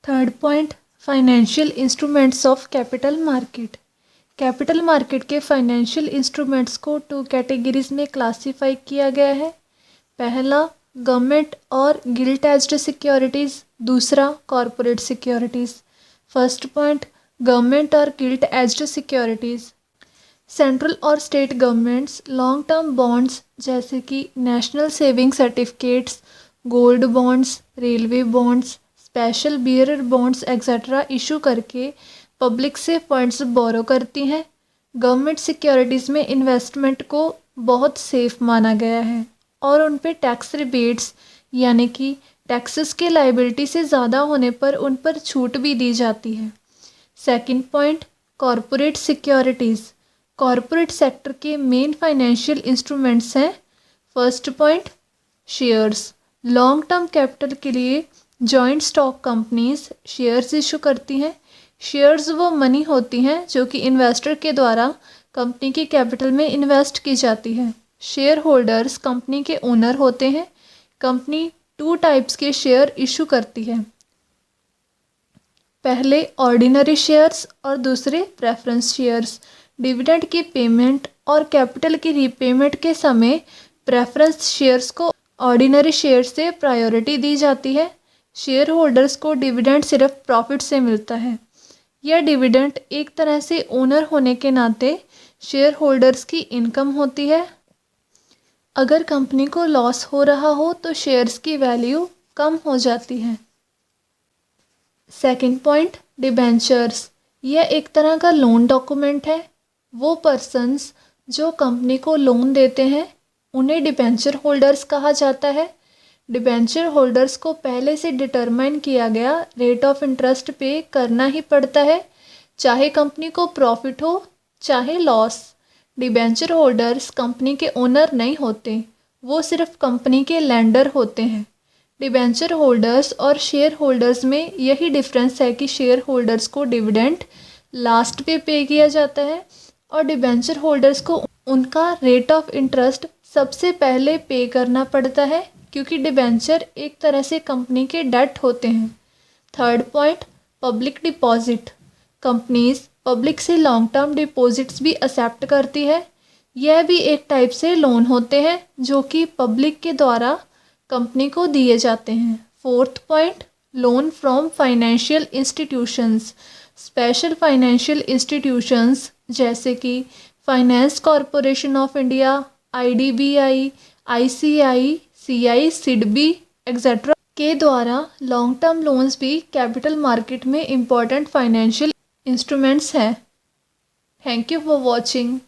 Third point, financial instruments of capital market. Capital market के financial instruments को 2 categories में classify किया गया है। पहला गवर्नमेंट और गिल्ट एज्ड सिक्योरिटीज़, दूसरा corporate securities. First point, government और गिल्ट एज्ड सिक्योरिटीज़। सेंट्रल और state governments long term bonds जैसे कि national saving certificates, gold bonds, railway bonds, special bearer bonds etcetera issue करके पब्लिक से funds बोरो करती हैं। Government securities में इन्वेस्टमेंट को बहुत सेफ माना गया है और उन पे टैक्स रिबेट्स यानी कि टैक्सेस के लाइबिलिटी से ज़्यादा होने पर उन पर छूट भी दी जाती है। Second point, corporate securities. Corporate sector के मेन फाइनेंशियल इंस्ट्रूमेंट्स हैं। First point, shares. Long term capital के लिए joint stock companies shares issue करती हैं। शेयर्स वो मनी होती हैं जो कि इन्वेस्टर के द्वारा कंपनी की कैपिटल में इन्वेस्ट की जाती है। शेयर होल्डर्स कंपनी के ओनर होते हैं। कंपनी 2 टाइप्स के शेयर इशू करती है, पहले ऑर्डिनरी शेयर्स और दूसरे प्रेफरेंस शेयर्स। डिविडेंड की पेमेंट और कैपिटल की रीपेमेंट के समय प्रेफरेंस शेयर्स को ऑर्डिनरी शेयर से प्रायोरिटी दी जाती है। शेयर होल्डर्स को डिविडेंड सिर्फ प्रॉफिट से मिलता है। यह डिविडेंड एक तरह से ओनर होने के नाते शेयर होल्डर्स की इनकम होती है। अगर कंपनी को लॉस हो रहा हो तो शेयर्स की वैल्यू कम हो जाती है। Second point, debentures. यह एक तरह का लोन डॉक्यूमेंट है। वो पर्सन्स जो कंपनी को लोन देते हैं उन्हें डिबेंचर होल्डर्स कहा जाता है। डिबेंचर होल्डर्स को पहले से डिटरमाइन किया गया रेट ऑफ इंटरेस्ट पे करना ही पड़ता है, चाहे कंपनी को प्रॉफिट हो चाहे लॉस। डिबेंचर होल्डर्स कंपनी के ओनर नहीं होते, वो सिर्फ कंपनी के लेंडर होते हैं। डिबेंचर होल्डर्स और शेयर होल्डर्स में यही डिफरेंस है कि शेयर होल्डर्स को डिविडेंड लास्ट पे किया जाता है और डिबेंचर होल्डर्स को उनका रेट ऑफ इंटरेस्ट सबसे पहले पे करना पड़ता है, क्योंकि डिबेंचर एक तरह से कंपनी के डेट होते हैं। Third point, public deposit. Companies public से लॉन्ग टर्म डिपॉजिट्स भी एक्सेप्ट करती है। यह भी एक टाइप से लोन होते हैं जो कि पब्लिक के द्वारा कंपनी को दिए जाते हैं। Fourth point, loan from financial institutions. Special financial institutions जैसे कि finance corporation of India, IDBI, ICI, CI, SIDBI etcetera के द्वारा लॉन्ग टर्म लोन्स भी कैपिटल मार्केट में इम्पॉर्टेंट फाइनेंशियल इंस्ट्रूमेंट्स हैं। Thank you for watching.